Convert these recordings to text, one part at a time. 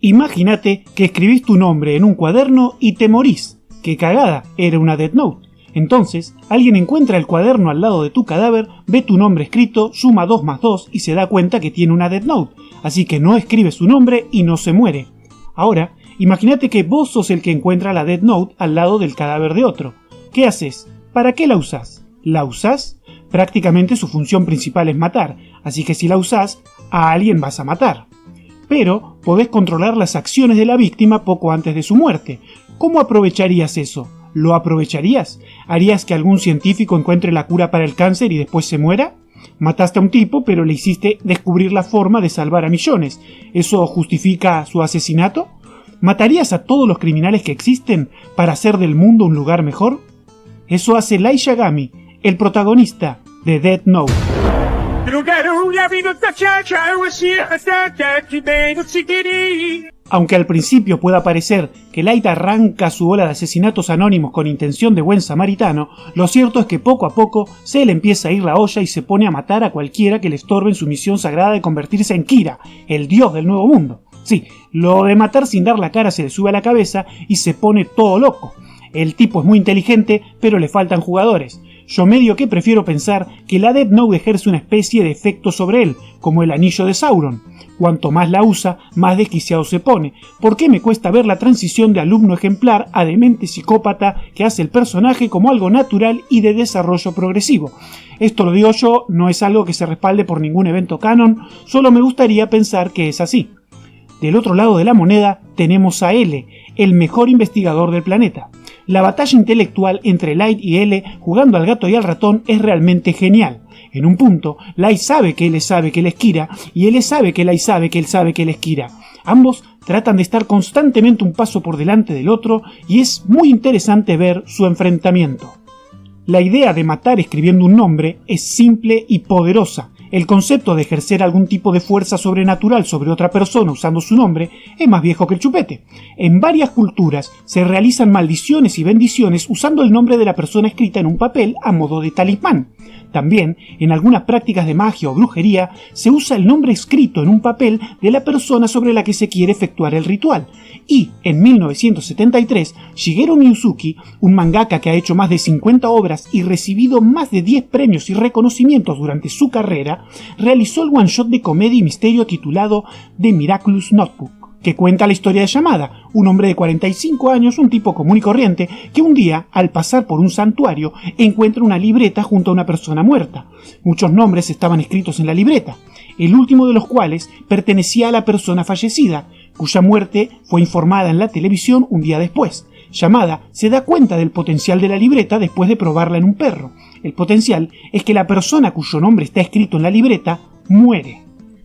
Imagínate que escribís tu nombre en un cuaderno y te morís. ¡Qué cagada! Era una Death Note. Entonces, alguien encuentra el cuaderno al lado de tu cadáver, ve tu nombre escrito, suma 2 más 2 y se da cuenta que tiene una Death Note. Así que no escribe su nombre y no se muere. Ahora, imagínate que vos sos el que encuentra la Death Note al lado del cadáver de otro. ¿Qué haces? ¿Para qué la usás? ¿La usás? Prácticamente su función principal es matar, así que si la usás, a alguien vas a matar. Pero podés controlar las acciones de la víctima poco antes de su muerte. ¿Cómo aprovecharías eso? ¿Lo aprovecharías? ¿Harías que algún científico encuentre la cura para el cáncer y después se muera? Mataste a un tipo, pero le hiciste descubrir la forma de salvar a millones. ¿Eso justifica su asesinato? ¿Matarías a todos los criminales que existen para hacer del mundo un lugar mejor? Eso hace Light Yagami, el protagonista de Death Note. Aunque al principio pueda parecer que Light arranca su ola de asesinatos anónimos con intención de buen samaritano, lo cierto es que poco a poco se le empieza a ir la olla y se pone a matar a cualquiera que le estorbe en su misión sagrada de convertirse en Kira, el dios del nuevo mundo. Sí, lo de matar sin dar la cara se le sube a la cabeza y se pone todo loco. El tipo es muy inteligente, pero le faltan jugadores. Yo medio que prefiero pensar que la Death Note ejerce una especie de efecto sobre él, como el anillo de Sauron. Cuanto más la usa, más desquiciado se pone. ¿Por qué me cuesta ver la transición de alumno ejemplar a demente psicópata que hace el personaje como algo natural y de desarrollo progresivo? Esto lo digo yo, no es algo que se respalde por ningún evento canon, solo me gustaría pensar que es así. Del otro lado de la moneda tenemos a L, el mejor investigador del planeta. La batalla intelectual entre Light y L jugando al gato y al ratón es realmente genial. En un punto, Light sabe que L sabe que él es Kira y L sabe que Light sabe que él sabe que él es Kira. Ambos tratan de estar constantemente un paso por delante del otro y es muy interesante ver su enfrentamiento. La idea de matar escribiendo un nombre es simple y poderosa. El concepto de ejercer algún tipo de fuerza sobrenatural sobre otra persona usando su nombre es más viejo que el chupete. En varias culturas se realizan maldiciones y bendiciones usando el nombre de la persona escrita en un papel a modo de talismán. También, en algunas prácticas de magia o brujería, se usa el nombre escrito en un papel de la persona sobre la que se quiere efectuar el ritual. Y, en 1973, Shigeru Miyazuki, un mangaka que ha hecho más de 50 obras y recibido más de 10 premios y reconocimientos durante su carrera, realizó el one-shot de comedia y misterio titulado The Miraculous Notebook, que cuenta la historia de Yamada, un hombre de 45 años, un tipo común y corriente, que un día, al pasar por un santuario, encuentra una libreta junto a una persona muerta. Muchos nombres estaban escritos en la libreta, el último de los cuales pertenecía a la persona fallecida, cuya muerte fue informada en la televisión un día después. Yamada se da cuenta del potencial de la libreta después de probarla en un perro. El potencial es que la persona cuyo nombre está escrito en la libreta muere.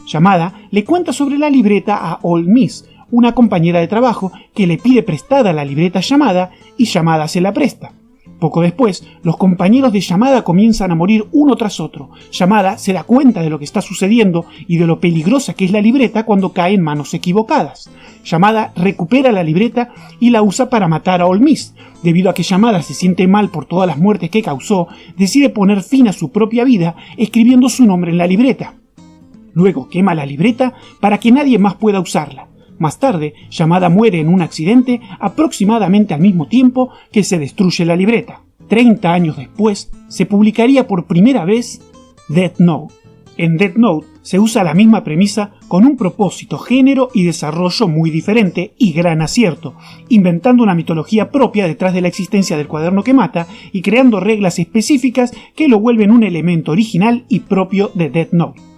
Yamada le cuenta sobre la libreta a All Miss, una compañera de trabajo que le pide prestada la libreta a Yamada y Yamada se la presta. Poco después, los compañeros de Yamada comienzan a morir uno tras otro. Yamada se da cuenta de lo que está sucediendo y de lo peligrosa que es la libreta cuando cae en manos equivocadas. Yamada recupera la libreta y la usa para matar a All Miss. Debido a que Yamada se siente mal por todas las muertes que causó, decide poner fin a su propia vida escribiendo su nombre en la libreta. Luego quema la libreta para que nadie más pueda usarla. Más tarde, Yamada muere en un accidente aproximadamente al mismo tiempo que se destruye la libreta. 30 años después, se publicaría por primera vez Death Note. En Death Note se usa la misma premisa con un propósito, género y desarrollo muy diferente y gran acierto, inventando una mitología propia detrás de la existencia del cuaderno que mata y creando reglas específicas que lo vuelven un elemento original y propio de Death Note.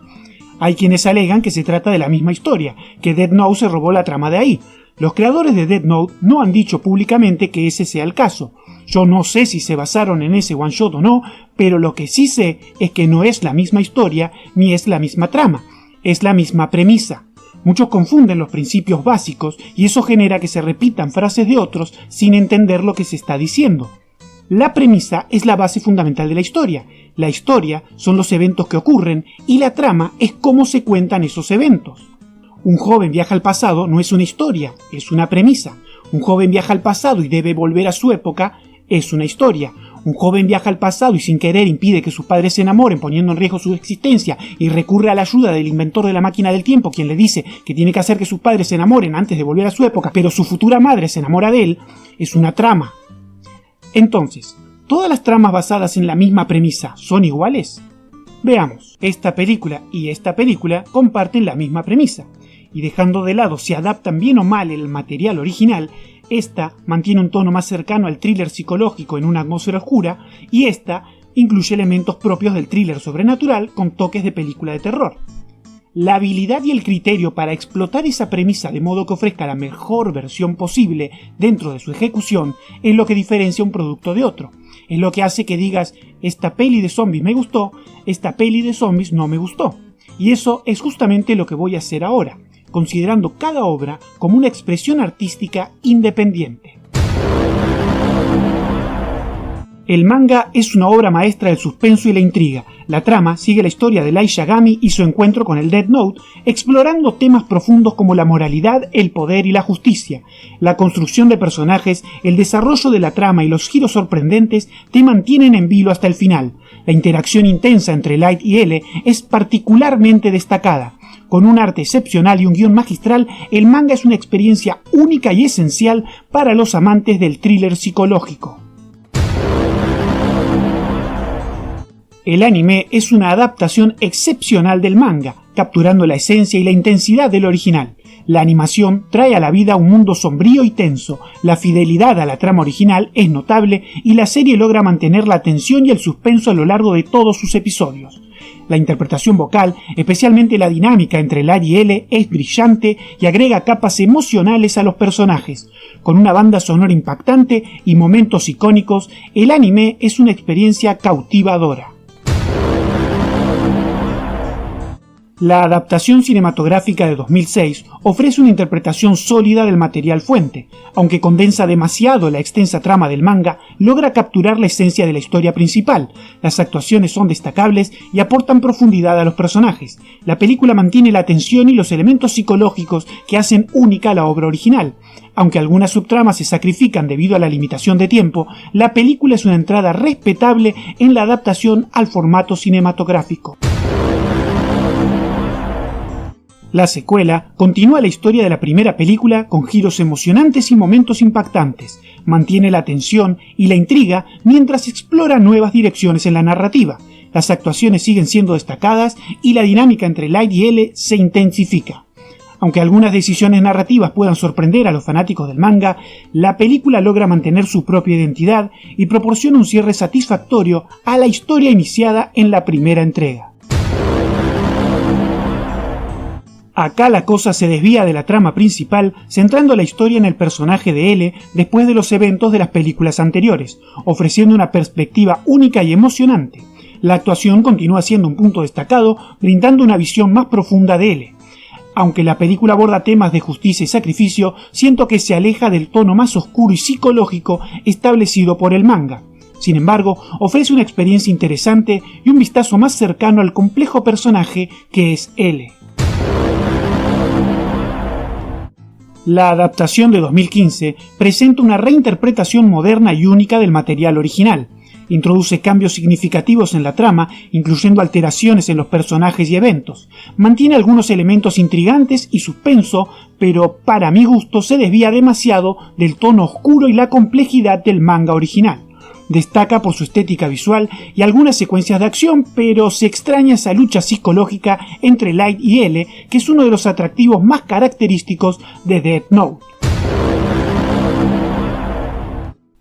Hay quienes alegan que se trata de la misma historia, que Death Note se robó la trama de ahí. Los creadores de Death Note no han dicho públicamente que ese sea el caso. Yo no sé si se basaron en ese one shot o no, pero lo que sí sé es que no es la misma historia ni es la misma trama, es la misma premisa. Muchos confunden los principios básicos y eso genera que se repitan frases de otros sin entender lo que se está diciendo. La premisa es la base fundamental de la historia. La historia son los eventos que ocurren y la trama es cómo se cuentan esos eventos. Un joven viaja al pasado no es una historia, es una premisa. Un joven viaja al pasado y debe volver a su época, es una historia. Un joven viaja al pasado y sin querer impide que sus padres se enamoren, poniendo en riesgo su existencia, y recurre a la ayuda del inventor de la máquina del tiempo, quien le dice que tiene que hacer que sus padres se enamoren antes de volver a su época, pero su futura madre se enamora de él. Es una trama. Entonces, ¿todas las tramas basadas en la misma premisa son iguales? Veamos, esta película y esta película comparten la misma premisa, y dejando de lado si adaptan bien o mal el material original, esta mantiene un tono más cercano al thriller psicológico en una atmósfera oscura, y esta incluye elementos propios del thriller sobrenatural con toques de película de terror. La habilidad y el criterio para explotar esa premisa de modo que ofrezca la mejor versión posible dentro de su ejecución es lo que diferencia un producto de otro. Es lo que hace que digas, esta peli de zombies me gustó, esta peli de zombies no me gustó. Y eso es justamente lo que voy a hacer ahora, considerando cada obra como una expresión artística independiente. El manga es una obra maestra del suspenso y la intriga. La trama sigue la historia de Light Yagami y su encuentro con el Death Note, explorando temas profundos como la moralidad, el poder y la justicia. La construcción de personajes, el desarrollo de la trama y los giros sorprendentes te mantienen en vilo hasta el final. La interacción intensa entre Light y L es particularmente destacada. Con un arte excepcional y un guión magistral, el manga es una experiencia única y esencial para los amantes del thriller psicológico. El anime es una adaptación excepcional del manga, capturando la esencia y la intensidad del original. La animación trae a la vida un mundo sombrío y tenso, la fidelidad a la trama original es notable y la serie logra mantener la tensión y el suspenso a lo largo de todos sus episodios. La interpretación vocal, especialmente la dinámica entre Light y L, es brillante y agrega capas emocionales a los personajes. Con una banda sonora impactante y momentos icónicos, el anime es una experiencia cautivadora. La adaptación cinematográfica de 2006 ofrece una interpretación sólida del material fuente. Aunque condensa demasiado la extensa trama del manga, logra capturar la esencia de la historia principal. Las actuaciones son destacables y aportan profundidad a los personajes. La película mantiene la tensión y los elementos psicológicos que hacen única la obra original. Aunque algunas subtramas se sacrifican debido a la limitación de tiempo, la película es una entrada respetable en la adaptación al formato cinematográfico. La secuela continúa la historia de la primera película con giros emocionantes y momentos impactantes, mantiene la tensión y la intriga mientras explora nuevas direcciones en la narrativa. Las actuaciones siguen siendo destacadas y la dinámica entre Light y L se intensifica. Aunque algunas decisiones narrativas puedan sorprender a los fanáticos del manga, la película logra mantener su propia identidad y proporciona un cierre satisfactorio a la historia iniciada en la primera entrega. Acá la cosa se desvía de la trama principal, centrando la historia en el personaje de L después de los eventos de las películas anteriores, ofreciendo una perspectiva única y emocionante. La actuación continúa siendo un punto destacado, brindando una visión más profunda de L. Aunque la película aborda temas de justicia y sacrificio, siento que se aleja del tono más oscuro y psicológico establecido por el manga. Sin embargo, ofrece una experiencia interesante y un vistazo más cercano al complejo personaje que es L. La adaptación de 2015 presenta una reinterpretación moderna y única del material original. Introduce cambios significativos en la trama, incluyendo alteraciones en los personajes y eventos. Mantiene algunos elementos intrigantes y suspenso, pero para mi gusto se desvía demasiado del tono oscuro y la complejidad del manga original. Destaca por su estética visual y algunas secuencias de acción, pero se extraña esa lucha psicológica entre Light y L, que es uno de los atractivos más característicos de Death Note.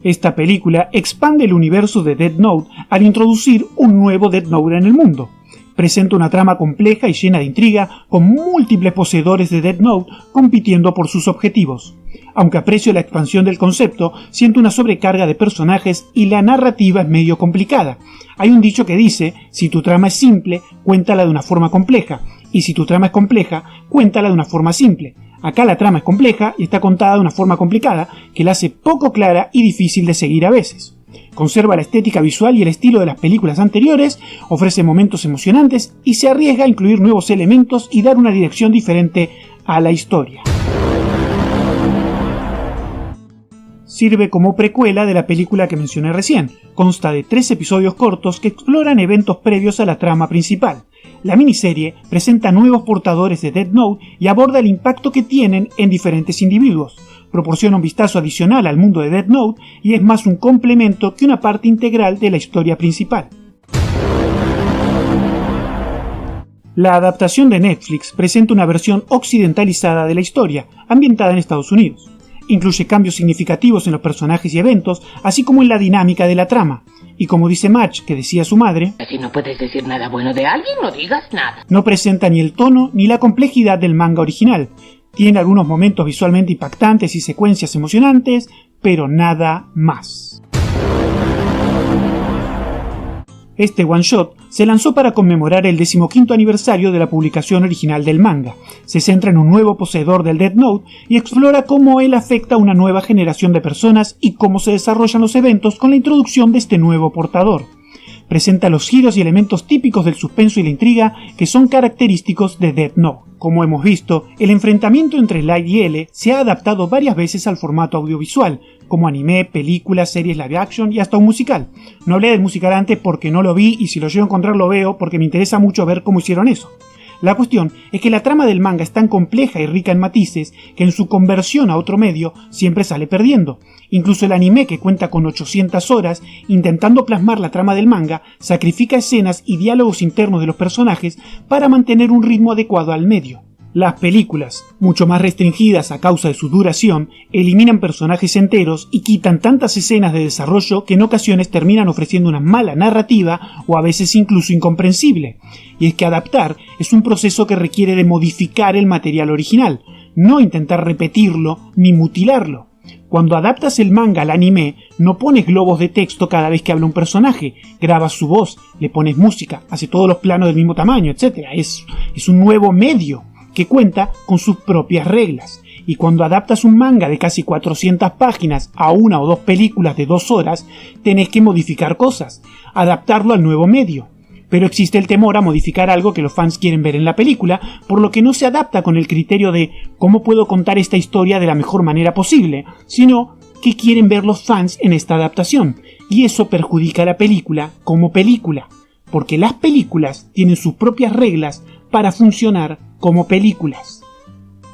Esta película expande el universo de Death Note al introducir un nuevo Death Note en el mundo. Presenta una trama compleja y llena de intriga, con múltiples poseedores de Death Note compitiendo por sus objetivos. Aunque aprecio la expansión del concepto, siento una sobrecarga de personajes y la narrativa es medio complicada. Hay un dicho que dice, si tu trama es simple, cuéntala de una forma compleja, y si tu trama es compleja, cuéntala de una forma simple. Acá la trama es compleja y está contada de una forma complicada, que la hace poco clara y difícil de seguir a veces. Conserva la estética visual y el estilo de las películas anteriores, ofrece momentos emocionantes y se arriesga a incluir nuevos elementos y dar una dirección diferente a la historia. Sirve como precuela de la película que mencioné recién. Consta de 3 episodios cortos que exploran eventos previos a la trama principal. La miniserie presenta nuevos portadores de Death Note y aborda el impacto que tienen en diferentes individuos. Proporciona un vistazo adicional al mundo de Death Note y es más un complemento que una parte integral de la historia principal. La adaptación de Netflix presenta una versión occidentalizada de la historia, ambientada en Estados Unidos. Incluye cambios significativos en los personajes y eventos, así como en la dinámica de la trama. Y como dice Match, que decía su madre, si no puedes decir nada bueno de alguien, no digas nada. No presenta ni el tono ni la complejidad del manga original. Tiene algunos momentos visualmente impactantes y secuencias emocionantes, pero nada más. Este one shot se lanzó para conmemorar el 15º aniversario de la publicación original del manga. Se centra en un nuevo poseedor del Death Note y explora cómo él afecta a una nueva generación de personas y cómo se desarrollan los eventos con la introducción de este nuevo portador. Presenta los giros y elementos típicos del suspenso y la intriga que son característicos de Death Note. Como hemos visto, el enfrentamiento entre Light y L se ha adaptado varias veces al formato audiovisual, como anime, películas, series live action y hasta un musical. No hablé del musical antes porque no lo vi y si lo llego a encontrar lo veo porque me interesa mucho ver cómo hicieron eso. La cuestión es que la trama del manga es tan compleja y rica en matices que en su conversión a otro medio siempre sale perdiendo. Incluso el anime, que cuenta con 800 horas, intentando plasmar la trama del manga, sacrifica escenas y diálogos internos de los personajes para mantener un ritmo adecuado al medio. Las películas, mucho más restringidas a causa de su duración, eliminan personajes enteros y quitan tantas escenas de desarrollo que en ocasiones terminan ofreciendo una mala narrativa o a veces incluso incomprensible. Y es que adaptar es un proceso que requiere de modificar el material original, no intentar repetirlo ni mutilarlo. Cuando adaptas el manga al anime, no pones globos de texto cada vez que habla un personaje, grabas su voz, le pones música, hace todos los planos del mismo tamaño, etc. Es un nuevo medio que cuenta con sus propias reglas. Y cuando adaptas un manga de casi 400 páginas a una o dos películas de 2 horas, tenés que modificar cosas, adaptarlo al nuevo medio. Pero existe el temor a modificar algo que los fans quieren ver en la película, por lo que no se adapta con el criterio de cómo puedo contar esta historia de la mejor manera posible, sino qué quieren ver los fans en esta adaptación. Y eso perjudica a la película como película, porque las películas tienen sus propias reglas para funcionar como películas.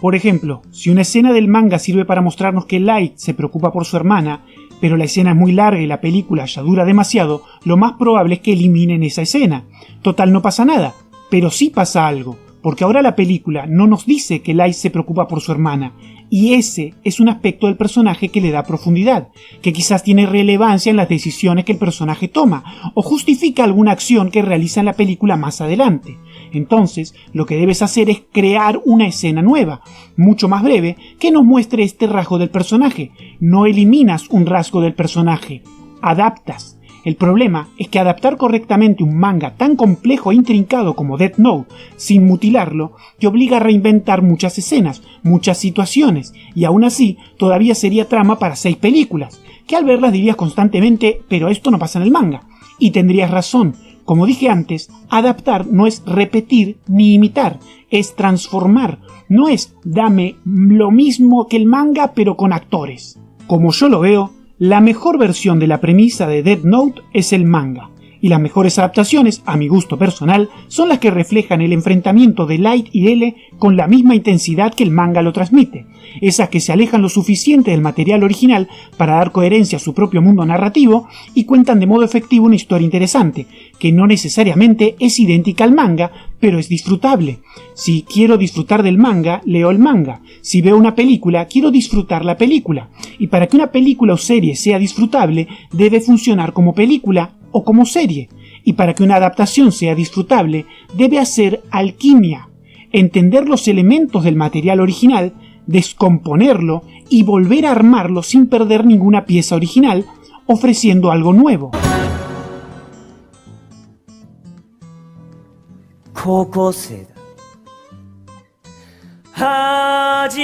Por ejemplo, si una escena del manga sirve para mostrarnos que Light se preocupa por su hermana, pero la escena es muy larga y la película ya dura demasiado, lo más probable es que eliminen esa escena. Total, no pasa nada, pero sí pasa algo, porque ahora la película no nos dice que Light se preocupa por su hermana, y ese es un aspecto del personaje que le da profundidad, que quizás tiene relevancia en las decisiones que el personaje toma, o justifica alguna acción que realiza en la película más adelante. Entonces, lo que debes hacer es crear una escena nueva, mucho más breve, que nos muestre este rasgo del personaje. No eliminas un rasgo del personaje, adaptas. El problema es que adaptar correctamente un manga tan complejo e intrincado como Death Note, sin mutilarlo, te obliga a reinventar muchas escenas, muchas situaciones, y aún así todavía sería trama para 6 películas, que al verlas dirías constantemente, pero esto no pasa en el manga. Y tendrías razón. Como dije antes, adaptar no es repetir ni imitar, es transformar. No es dame lo mismo que el manga pero con actores. Como yo lo veo, la mejor versión de la premisa de Death Note es el manga, y las mejores adaptaciones, a mi gusto personal, son las que reflejan el enfrentamiento de Light y L con la misma intensidad que el manga lo transmite, esas que se alejan lo suficiente del material original para dar coherencia a su propio mundo narrativo y cuentan de modo efectivo una historia interesante, que no necesariamente es idéntica al manga, pero es disfrutable. Si quiero disfrutar del manga, leo el manga. Si veo una película, quiero disfrutar la película. Y para que una película o serie sea disfrutable, debe funcionar como película o como serie. Y para que una adaptación sea disfrutable, debe hacer alquimia, entender los elementos del material original, descomponerlo y volver a armarlo sin perder ninguna pieza original, ofreciendo algo nuevo. 高校生だ。はじ